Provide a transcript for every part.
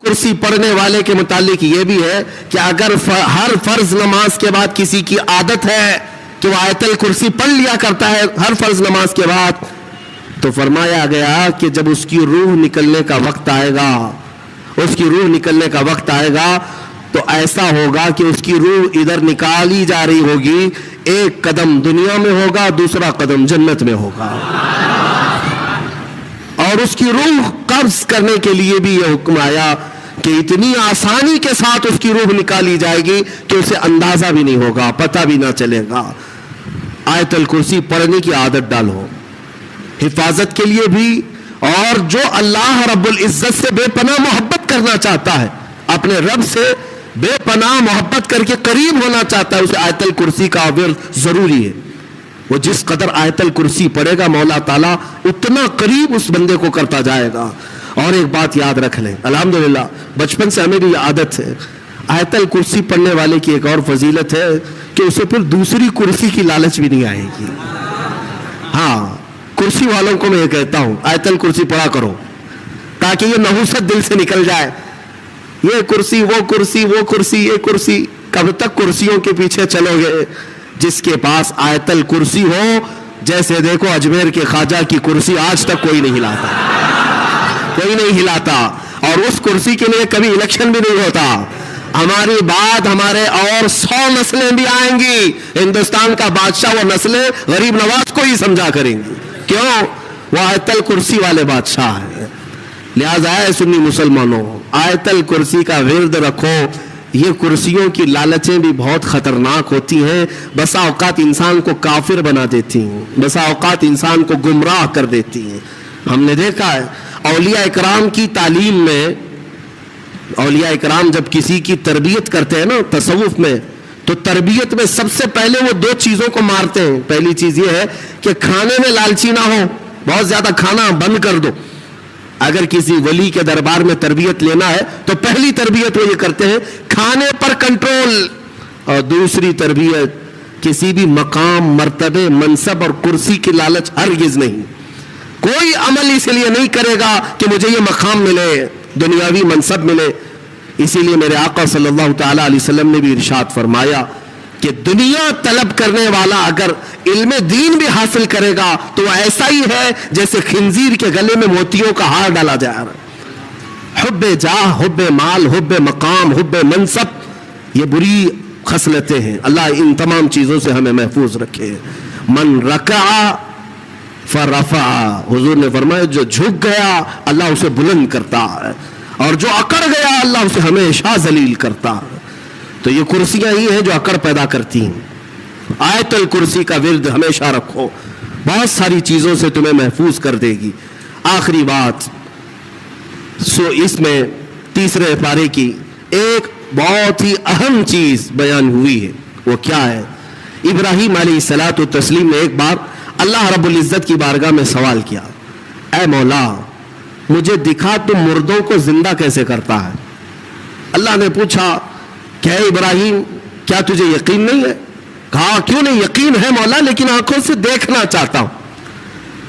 کرسی پڑھنے والے کے متعلق یہ بھی ہے کہ اگر ہر فرض نماز کے بعد کسی کی عادت ہے کہ وہ آیت الکرسی پڑھ لیا کرتا ہے ہر فرض نماز کے بعد، تو فرمایا گیا کہ جب اس کی روح نکلنے کا وقت آئے گا، اس کی روح نکلنے کا وقت آئے گا تو ایسا ہوگا کہ اس کی روح ادھر نکالی جا رہی ہوگی، ایک قدم دنیا میں ہوگا، دوسرا قدم جنت میں ہوگا، اور اس کی روح قبض کرنے کے لیے بھی یہ حکم آیا کہ اتنی آسانی کے ساتھ اس کی روح نکالی جائے گی کہ اسے اندازہ بھی نہیں ہوگا، پتہ بھی نہ چلے گا۔ آیت الکرسی پڑھنے کی عادت ڈالو، حفاظت کے لیے بھی، اور جو اللہ رب العزت سے بے پناہ محبت کرنا چاہتا ہے، اپنے رب سے بے پناہ محبت کر کے قریب ہونا چاہتا ہے، اسے آیت الکرسی کا ورد ضروری ہے۔ وہ جس قدر آیت الکرسی پڑھے گا مولا تعالیٰ اتنا قریب اس بندے کو کرتا جائے گا۔ اور ایک بات یاد رکھ لیں، الحمدللہ بچپن سے ہمیں بھی یہ عادت ہے، آیت الکرسی پڑھنے والے کی ایک اور فضیلت ہے کہ اسے پھر دوسری کرسی کی لالچ بھی نہیں آئے گی۔ ہاں، کرسی والوں کو میں یہ کہتا ہوں آیت الکرسی پڑھا کرو تاکہ یہ نحوست دل سے نکل جائے، یہ کرسی وہ کرسی وہ کرسی یہ کرسی، کب تک کرسیوں کے پیچھے چلو گے؟ جس کے پاس آیت الکرسی ہو، جیسے دیکھو اجمیر کے خواجہ کی کرسی آج تک کوئی نہیں ہلاتا، کوئی نہیں ہلاتا، اور اس کرسی کے لیے کبھی الیکشن بھی نہیں ہوتا۔ ہماری بات ہمارے اور 100 نسلیں بھی آئیں گی، ہندوستان کا بادشاہ وہ نسلیں غریب نواز کو ہی سمجھا کریں گی، کیوں؟ وہ آیت الکرسی والے بادشاہ ہیں۔ لہذا ہے سنی مسلمانوں، آیت الکرسی کا ورد رکھو۔ یہ کرسیوں کی لالچیں بھی بہت خطرناک ہوتی ہیں، بسا اوقات انسان کو کافر بنا دیتی ہیں، بسا اوقات انسان کو گمراہ کر دیتی ہیں۔ ہم نے دیکھا ہے اولیاء اکرام کی تعلیم میں، اولیاء اکرام جب کسی کی تربیت کرتے ہیں نا تصوف میں، تو تربیت میں سب سے پہلے وہ 2 چیزوں کو مارتے ہیں۔ پہلی چیز یہ ہے کہ کھانے میں لالچی نہ ہو، بہت زیادہ کھانا بند کر دو۔ اگر کسی ولی کے دربار میں تربیت لینا ہے تو پہلی تربیت وہ یہ کرتے ہیں کھانے پر کنٹرول، اور دوسری تربیت کسی بھی مقام، مرتبے، منصب اور کرسی کی لالچ ہرگز نہیں۔ کوئی عمل اس لیے نہیں کرے گا کہ مجھے یہ مقام ملے، دنیاوی منصب ملے۔ اسی لیے میرے آقا صلی اللہ تعالیٰ علیہ وسلم نے بھی ارشاد فرمایا کہ دنیا طلب کرنے والا اگر علم دین بھی حاصل کرے گا تو وہ ایسا ہی ہے جیسے خنزیر کے گلے میں موتیوں کا ہار ڈالا جا رہا ہے۔ حب جاہ، حب مال، حب مقام، حب منصب، یہ بری خصلتیں ہیں۔ اللہ ان تمام چیزوں سے ہمیں محفوظ رکھے۔ من رکع فرفع، حضور نے فرمایا جو جھک گیا اللہ اسے بلند کرتا ہے، اور جو اکڑ گیا اللہ اسے ہمیشہ ذلیل کرتا ہے۔ تو یہ کرسیاں ہی ہیں جو اکڑ پیدا کرتی ہیں۔ آیت الکرسی کا ورد ہمیشہ رکھو، بہت ساری چیزوں سے تمہیں محفوظ کر دے گی۔ آخری بات، اس میں تیسرے پارے کی ایک بہت ہی اہم چیز بیان ہوئی ہے، وہ کیا ہے؟ ابراہیم علیہ الصلوۃ والتسلیم نے ایک بار اللہ رب العزت کی بارگاہ میں سوال کیا، اے مولا مجھے دکھا تم مردوں کو زندہ کیسے کرتا ہے؟ اللہ نے پوچھا کہ اے ابراہیم کیا تجھے یقین نہیں ہے؟ کہا کیوں نہیں، یقین ہے مولا، لیکن آنکھوں سے دیکھنا چاہتا ہوں،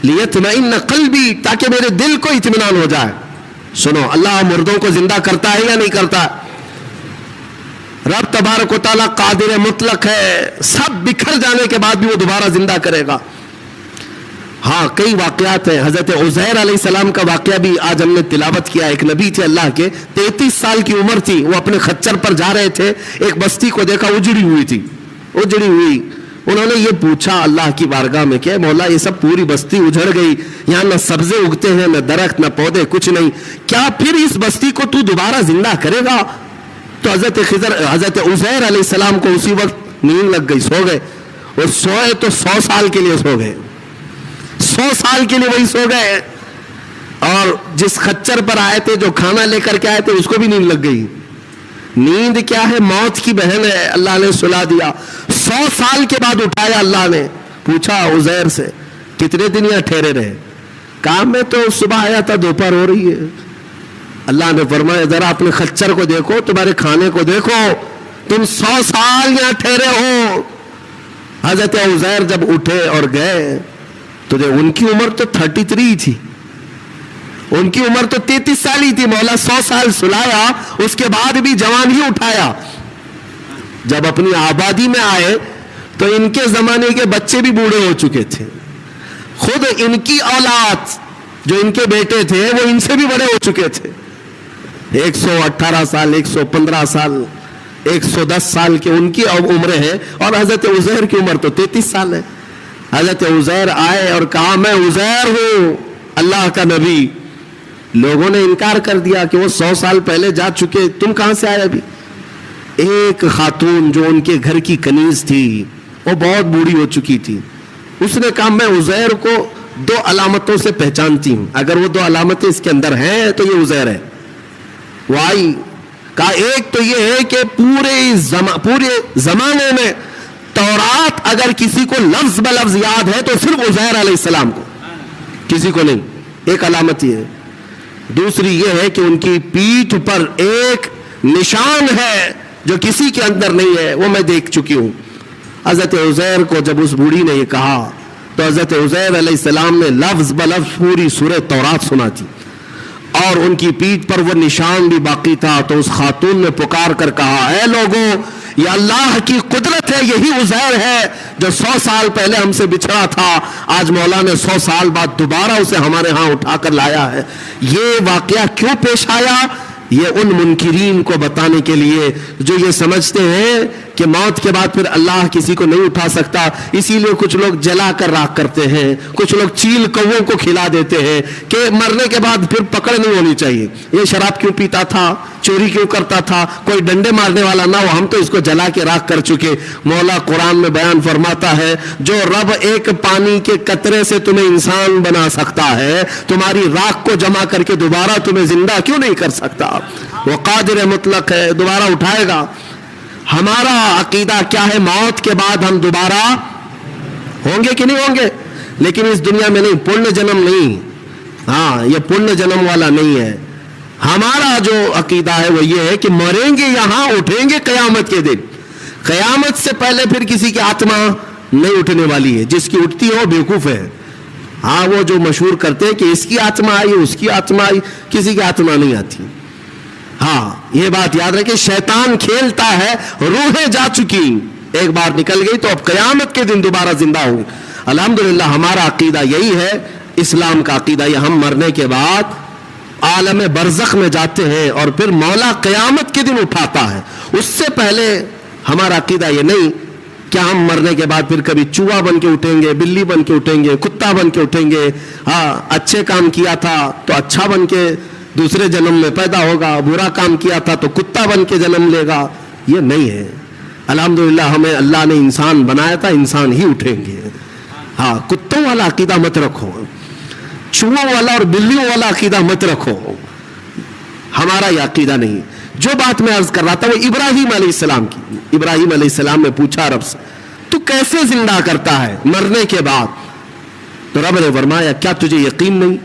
لیطمئن قلبی، تاکہ میرے دل کو اطمینان ہو جائے۔ سنو، اللہ مردوں کو زندہ کرتا ہے یا نہیں کرتا؟ رب تبارک و تعالیٰ قادر مطلق ہے، سب بکھر جانے کے بعد بھی وہ دوبارہ زندہ کرے گا۔ ہاں، کئی واقعات ہیں۔ حضرت عزیر علیہ السلام کا واقعہ بھی آج ہم نے تلاوت کیا۔ ایک نبی تھے اللہ کے، 33 سال کی عمر تھی، وہ اپنے خچر پر جا رہے تھے، ایک بستی کو دیکھا اجڑی ہوئی تھی، اجڑی ہوئی۔ انہوں نے یہ پوچھا اللہ کی بارگاہ میں کہ مولا یہ سب پوری بستی اجڑ گئی، یہاں نہ سبزے اگتے ہیں، نہ درخت، نہ پودے، کچھ نہیں، کیا پھر اس بستی کو تو دوبارہ زندہ کرے گا؟ تو حضرت عزیر علیہ السلام کو اسی وقت نیند لگ گئی، سو گئے۔ وہ سوئے تو 100 سال کے لیے سو گئے، 100 سال کے لیے وہی سو گئے، اور جس خچر پر آئے تھے، جو کھانا لے کر کے آئے تھے، اس کو بھی نیند لگ گئی۔ نیند کیا ہے؟ موت کی بہن ہے، اللہ نے سلا دیا۔ 100 سال کے بعد اٹھایا اللہ نے، پوچھا عزیر سے کتنے دن یہاں ٹھہرے رہے؟ کام میں تو صبح آیا تھا، دوپہر ہو رہی ہے۔ اللہ نے فرمایا ذرا اپنے خچر کو دیکھو، تمہارے کھانے کو دیکھو، تم 100 سال یہاں ٹھہرے ہو۔ حضرت عزیر جب اٹھے اور گئے تو ان کی عمر تو 33 تھی، ان کی عمر تو 33 سال ہی تھی, مولا 100 سال سلایا, اس کے بعد بھی جوان ہی اٹھایا. جب اپنی آبادی میں آئے تو ان کے زمانے کے بچے بھی بوڑھے ہو چکے تھے. خود ان کی اولاد جو ان کے بیٹے تھے وہ ان سے بھی بڑے ہو چکے تھے. 118 سال, 115 سال, 110 سال کے ان کی عمریں ہیں, اور حضرت عزیر کی عمر تو 33 سال ہے. حضرت عزیر آئے اور کہا میں عزیر ہوں, اللہ کا نبی. لوگوں نے انکار کر دیا کہ وہ 100 سال پہلے جا چکے, تم کہاں سے آئے ابھی. ایک خاتون جو ان کے گھر کی کنیز تھی وہ بہت بوڑھی ہو چکی تھی, اس نے کہا میں عزیر کو 2 علامتوں سے پہچانتی ہوں, اگر وہ 2 علامتیں اس کے اندر ہیں تو یہ عزیر ہے. وہ آئی, کہا ایک تو یہ ہے کہ پورے زمانے میں تورات اگر کسی کو لفظ بلفظ یاد ہے تو صرف عزیر علیہ السلام کو, کسی کو نہیں. ایک علامت یہ ہے. دوسری یہ ہے کہ ان کی پیٹھ پر ایک نشان ہے جو کسی کے اندر نہیں ہے, وہ میں دیکھ چکی ہوں. حضرت عزیر کو جب اس بوڑھی نے یہ کہا تو حضرت عزیر علیہ السلام نے لفظ بلفظ پوری سورہ تورات سنا تھی, اور ان کی پیٹھ پر وہ نشان بھی باقی تھا. تو اس خاتون نے پکار کر کہا اے لوگوں, یہ اللہ کی قدرت ہے, یہی عزیر ہے جو 100 سال پہلے ہم سے بچھڑا تھا, آج مولا نے 100 سال بعد دوبارہ اسے ہمارے ہاں اٹھا کر لایا ہے. یہ واقعہ کیوں پیش آیا؟ یہ ان منکرین کو بتانے کے لیے جو یہ سمجھتے ہیں کہ موت کے بعد پھر اللہ کسی کو نہیں اٹھا سکتا, اسی لیے کچھ لوگ جلا کر راکھ کرتے ہیں, کچھ لوگ چیل کووں کو کھلا دیتے ہیں کہ مرنے کے بعد پھر پکڑ نہیں ہونی چاہیے. یہ شراب کیوں پیتا تھا, چوری کیوں کرتا تھا, کوئی ڈنڈے مارنے والا نہ ہو, ہم تو اس کو جلا کے راکھ کر چکے. مولا قرآن میں بیان فرماتا ہے جو رب ایک پانی کے قطرے سے تمہیں انسان بنا سکتا ہے, تمہاری راکھ کو جمع کر کے دوبارہ تمہیں زندہ کیوں نہیں کر سکتا؟ وہ قادر مطلق ہے, دوبارہ اٹھائے گا. ہمارا عقیدہ کیا ہے؟ موت کے بعد ہم دوبارہ ہوں گے کہ نہیں ہوں گے, لیکن اس دنیا میں نہیں, پرن جنم نہیں. ہاں, یہ پرن جنم والا نہیں ہے. ہمارا جو عقیدہ ہے وہ یہ ہے کہ مریں گے یہاں, اٹھیں گے قیامت کے دن. قیامت سے پہلے پھر کسی کی آتما نہیں اٹھنے والی ہے, جس کی اٹھتی ہو بیوقوف ہے. ہاں, وہ جو مشہور کرتے ہیں کہ اس کی آتما آئی, اس کی آتما آئی, کسی کی آتما نہیں آتی. ہاں, یہ بات یاد رکھیں, شیطان کھیلتا ہے, روحیں جا چکی, ایک بار نکل گئی تو اب قیامت کے دن دوبارہ زندہ ہوں گے. الحمدللہ ہمارا عقیدہ یہی ہے, اسلام کا عقیدہ یہ, ہم مرنے کے بعد عالم برزخ میں جاتے ہیں اور پھر مولا قیامت کے دن اٹھاتا ہے. اس سے پہلے ہمارا عقیدہ یہ نہیں کہ ہم مرنے کے بعد پھر کبھی چوہا بن کے اٹھیں گے, بلی بن کے اٹھیں گے, کتا بن کے اٹھیں گے. ہاں, اچھے کام کیا تھا تو اچھا بن کے دوسرے جنم میں پیدا ہوگا, برا کام کیا تھا تو کتا بن کے جنم لے گا. یہ نہیں ہے. الحمدللہ ہمیں اللہ نے انسان بنایا تھا, انسان ہی اٹھیں گے. ہاں, کتوں والا عقیدہ مت رکھو, چوہوں والا اور بلیوں والا عقیدہ مت رکھو, ہمارا یہ عقیدہ نہیں. جو بات میں عرض کر رہا تھا وہ ابراہیم علیہ السلام کی. ابراہیم علیہ السلام نے پوچھا رب سے تو کیسے زندہ کرتا ہے مرنے کے بعد؟ تو رب نے فرمایا کیا تجھے یقین نہیں؟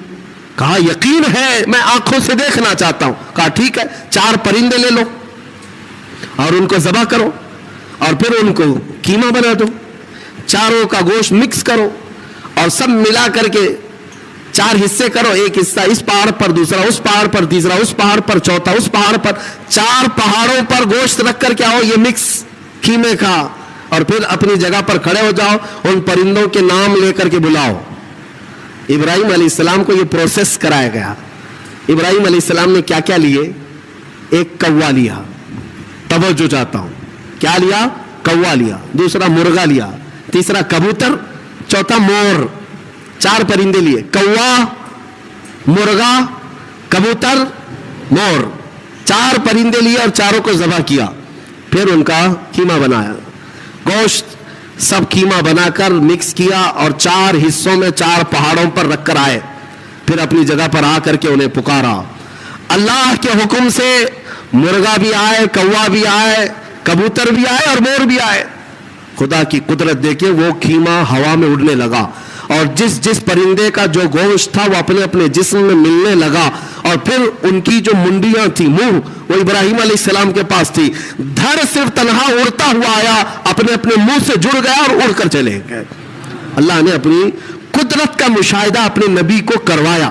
کہا یقین ہے, میں آنکھوں سے دیکھنا چاہتا ہوں. کہا ٹھیک ہے, 4 پرندے لے لو اور ان کو ذبح کرو اور پھر ان کو قیمہ بنا دو, چاروں کا گوشت مکس کرو اور سب ملا کر کے 4 حصے کرو, ایک حصہ اس پہاڑ پر, دوسرا اس پہاڑ پر, تیسرا اس پہاڑ پر, چوتھا اس پہاڑ پر. 4 پہاڑوں پر گوشت رکھ کر کے آؤ, یہ مکس قیمے کا, اور پھر اپنی جگہ پر کھڑے ہو جاؤ, ان پرندوں کے نام لے کر کے بلاؤ. ابراہیم علیہ السلام کو یہ پروسیس کرایا گیا. ابراہیم علیہ السلام نے کیا کیا لیے؟ ایک کوا لیا, توجہ چاہتا ہوں, کیا لیا؟ کوا لیا, دوسرا مرغا لیا, تیسرا کبوتر, چوتھا مور. 4 پرندے لیے, کوا, مرغا, کبوتر, مور. 4 پرندے لیے اور چاروں کو ذبح کیا, پھر ان کا قیمہ بنایا. گوشت سب قیمہ بنا کر مکس کیا اور 4 حصوں میں 4 پہاڑوں پر رکھ کر آئے. پھر اپنی جگہ پر آ کر کے انہیں پکارا. اللہ کے حکم سے مرغا بھی آئے, کوا بھی آئے, کبوتر بھی آئے اور مور بھی آئے. خدا کی قدرت دیکھیں, وہ قیمہ ہوا میں اڑنے لگا اور جس جس پرندے کا جو گوشت تھا وہ اپنے اپنے جسم میں ملنے لگا, اور پھر ان کی جو منڈیاں تھی, منہ, وہ ابراہیم علیہ السلام کے پاس تھی. دھڑ صرف تنہا اڑتا ہوا آیا, اپنے اپنے منہ سے جڑ گیا اور اڑ کر چلے گئے. اللہ نے اپنی قدرت کا مشاہدہ اپنے نبی کو کروایا.